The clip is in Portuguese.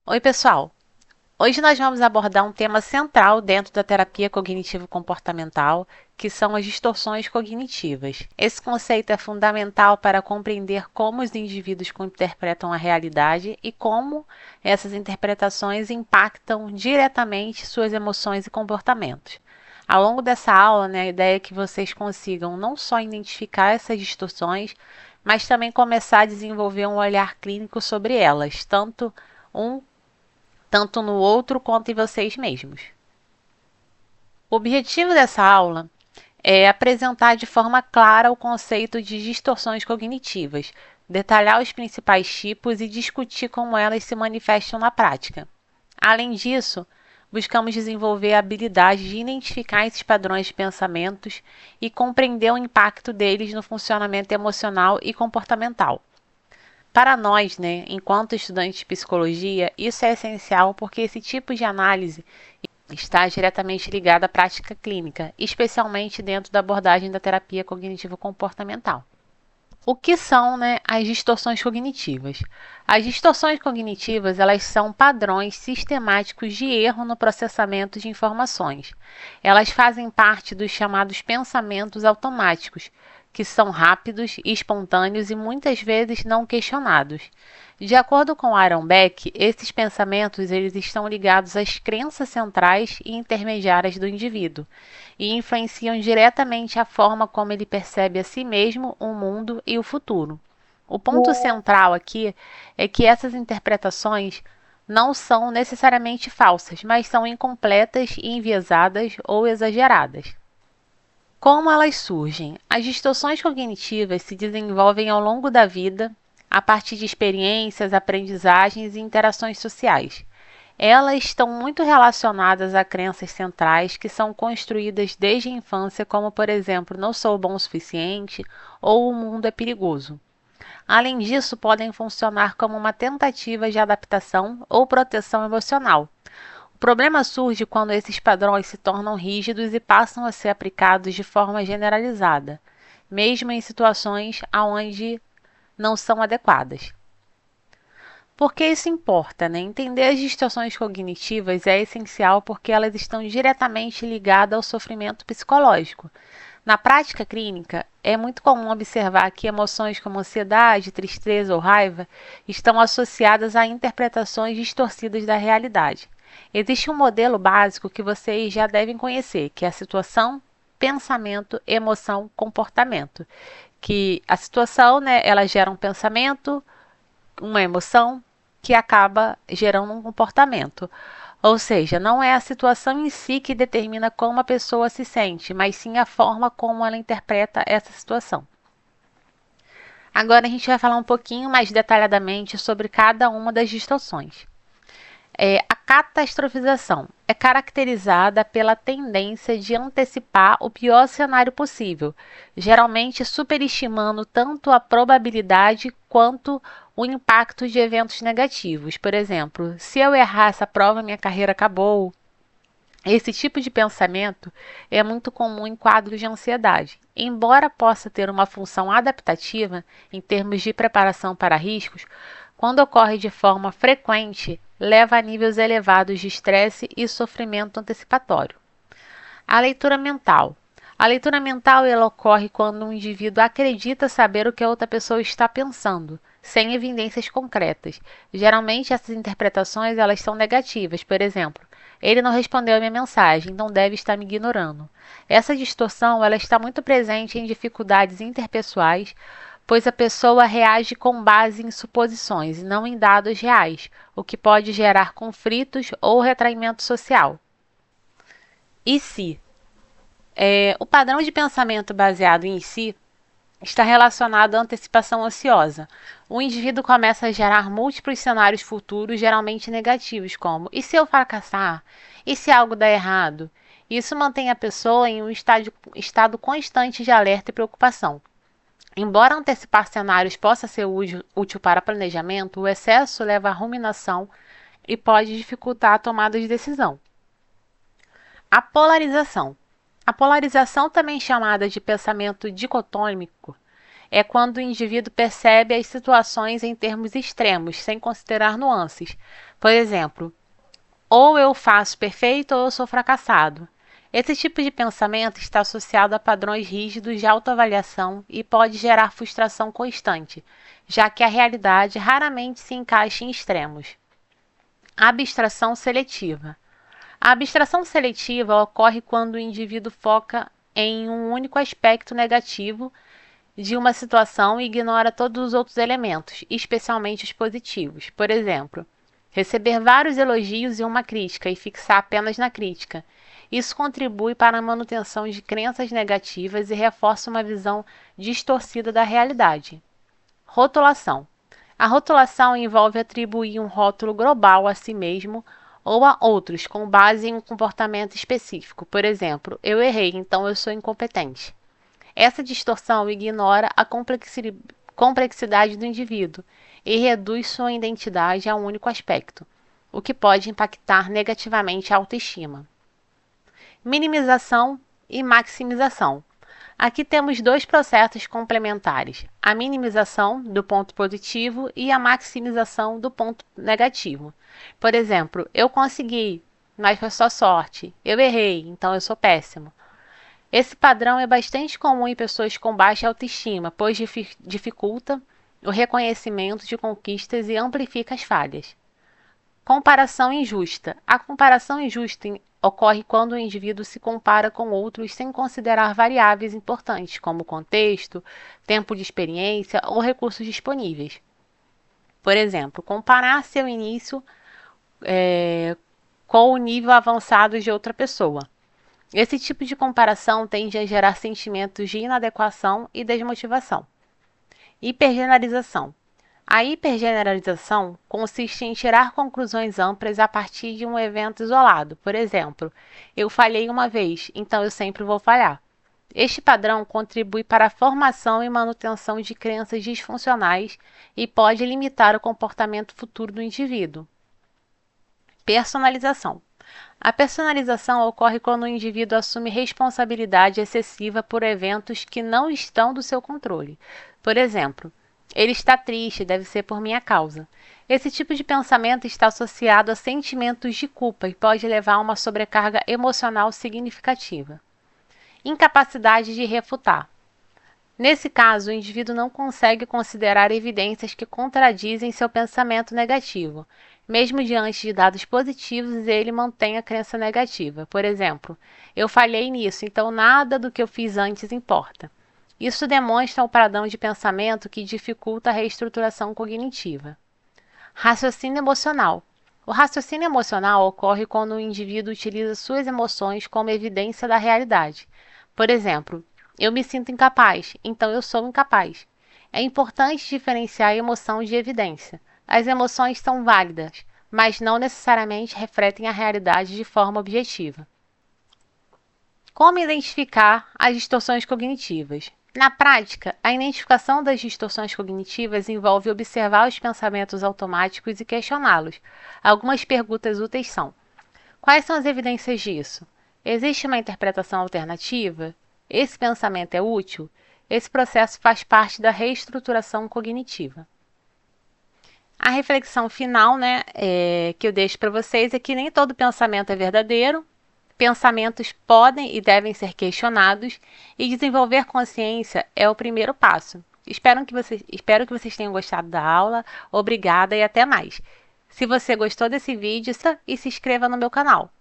Oi, pessoal! Hoje nós vamos abordar um tema central dentro da terapia cognitivo-comportamental, que são as distorções cognitivas. Esse conceito é fundamental para compreender como os indivíduos interpretam a realidade e como essas interpretações impactam diretamente suas emoções e comportamentos. Ao longo dessa aula, a ideia é que vocês consigam não só identificar essas distorções, mas também começar a desenvolver um olhar clínico sobre elas, um tanto no outro quanto em vocês mesmos. O objetivo dessa aula é apresentar de forma clara o conceito de distorções cognitivas, detalhar os principais tipos e discutir como elas se manifestam na prática. Além disso, buscamos desenvolver a habilidade de identificar esses padrões de pensamentos e compreender o impacto deles no funcionamento emocional e comportamental. Para nós, enquanto estudantes de psicologia, isso é essencial porque esse tipo de análise está diretamente ligado à prática clínica, especialmente dentro da abordagem da terapia cognitivo-comportamental. O que são, as distorções cognitivas? As distorções cognitivas, elas são padrões sistemáticos de erro no processamento de informações. Elas fazem parte dos chamados pensamentos automáticos, que são rápidos, espontâneos e muitas vezes não questionados. De acordo com Aaron Beck, esses pensamentos eles estão ligados às crenças centrais e intermediárias do indivíduo e influenciam diretamente a forma como ele percebe a si mesmo, o mundo e o futuro. O ponto central aqui é que essas interpretações não são necessariamente falsas, mas são incompletas, enviesadas ou exageradas. Como elas surgem? As distorções cognitivas se desenvolvem ao longo da vida, a partir de experiências, aprendizagens e interações sociais. Elas estão muito relacionadas a crenças centrais que são construídas desde a infância, como, por exemplo, não sou bom o suficiente ou o mundo é perigoso. Além disso, podem funcionar como uma tentativa de adaptação ou proteção emocional. O problema surge quando esses padrões se tornam rígidos e passam a ser aplicados de forma generalizada, mesmo em situações onde não são adequadas. Por que isso importa? Entender as distorções cognitivas é essencial porque elas estão diretamente ligadas ao sofrimento psicológico. Na prática clínica, é muito comum observar que emoções como ansiedade, tristeza ou raiva estão associadas a interpretações distorcidas da realidade. Existe um modelo básico que vocês já devem conhecer, que é a situação, pensamento, emoção, comportamento. Que a situação, ela gera um pensamento, uma emoção que acaba gerando um comportamento. Ou seja, não é a situação em si que determina como a pessoa se sente, mas sim a forma como ela interpreta essa situação. Agora a gente vai falar um pouquinho mais detalhadamente sobre cada uma das distorções. A catastrofização é caracterizada pela tendência de antecipar o pior cenário possível, geralmente superestimando tanto a probabilidade quanto o impacto de eventos negativos. Por exemplo, se eu errar essa prova, minha carreira acabou. Esse tipo de pensamento é muito comum em quadros de ansiedade. Embora possa ter uma função adaptativa em termos de preparação para riscos, quando ocorre de forma frequente, leva a níveis elevados de estresse e sofrimento antecipatório. A leitura mental. A leitura mental ela ocorre quando um indivíduo acredita saber o que a outra pessoa está pensando, sem evidências concretas. Geralmente essas interpretações elas são negativas, por exemplo, ele não respondeu a minha mensagem, então deve estar me ignorando. Essa distorção ela está muito presente em dificuldades interpessoais, pois a pessoa reage com base em suposições e não em dados reais, o que pode gerar conflitos ou retraimento social. E se? O padrão de pensamento baseado em si está relacionado à antecipação ansiosa. O indivíduo começa a gerar múltiplos cenários futuros, geralmente negativos, como e se eu fracassar? E se algo der errado? Isso mantém a pessoa em um estado constante de alerta e preocupação. Embora antecipar cenários possa ser útil para planejamento, o excesso leva à ruminação e pode dificultar a tomada de decisão. A polarização. A polarização, também chamada de pensamento dicotômico, é quando o indivíduo percebe as situações em termos extremos, sem considerar nuances. Por exemplo, ou eu faço perfeito ou eu sou fracassado. Esse tipo de pensamento está associado a padrões rígidos de autoavaliação e pode gerar frustração constante, já que a realidade raramente se encaixa em extremos. Abstração seletiva. A abstração seletiva ocorre quando o indivíduo foca em um único aspecto negativo de uma situação e ignora todos os outros elementos, especialmente os positivos. Por exemplo, receber vários elogios e uma crítica e fixar apenas na crítica. Isso contribui para a manutenção de crenças negativas e reforça uma visão distorcida da realidade. Rotulação. A rotulação envolve atribuir um rótulo global a si mesmo ou a outros com base em um comportamento específico. Por exemplo, eu errei, então eu sou incompetente. Essa distorção ignora a complexidade do indivíduo e reduz sua identidade a um único aspecto, o que pode impactar negativamente a autoestima. Minimização e maximização. Aqui temos dois processos complementares: a minimização do ponto positivo e a maximização do ponto negativo. Por exemplo, eu consegui, mas foi só sorte. Eu errei, então eu sou péssimo. Esse padrão é bastante comum em pessoas com baixa autoestima, pois dificulta o reconhecimento de conquistas e amplifica as falhas. Comparação injusta. A comparação injusta ocorre quando o indivíduo se compara com outros sem considerar variáveis importantes, como contexto, tempo de experiência ou recursos disponíveis. Por exemplo, comparar seu início com o nível avançado de outra pessoa. Esse tipo de comparação tende a gerar sentimentos de inadequação e desmotivação. Hipergeneralização. A hipergeneralização consiste em tirar conclusões amplas a partir de um evento isolado. Por exemplo, eu falhei uma vez, então eu sempre vou falhar. Este padrão contribui para a formação e manutenção de crenças disfuncionais e pode limitar o comportamento futuro do indivíduo. Personalização. A personalização ocorre quando o indivíduo assume responsabilidade excessiva por eventos que não estão do seu controle. Por exemplo, ele está triste, deve ser por minha causa. Esse tipo de pensamento está associado a sentimentos de culpa e pode levar a uma sobrecarga emocional significativa. Incapacidade de refutar. Nesse caso, o indivíduo não consegue considerar evidências que contradizem seu pensamento negativo. Mesmo diante de dados positivos, ele mantém a crença negativa. Por exemplo, eu falhei nisso, então nada do que eu fiz antes importa. Isso demonstra um padrão de pensamento que dificulta a reestruturação cognitiva. Raciocínio emocional. O raciocínio emocional ocorre quando o indivíduo utiliza suas emoções como evidência da realidade. Por exemplo, eu me sinto incapaz, então eu sou incapaz. É importante diferenciar emoção de evidência. As emoções são válidas, mas não necessariamente refletem a realidade de forma objetiva. Como identificar as distorções cognitivas? Na prática, a identificação das distorções cognitivas envolve observar os pensamentos automáticos e questioná-los. Algumas perguntas úteis são: quais são as evidências disso? Existe uma interpretação alternativa? Esse pensamento é útil? Esse processo faz parte da reestruturação cognitiva. A reflexão final, que eu deixo para vocês é que nem todo pensamento é verdadeiro. Pensamentos podem e devem ser questionados e desenvolver consciência é o primeiro passo. Espero que vocês tenham gostado da aula. Obrigada e até mais. Se você gostou desse vídeo, se inscreva no meu canal.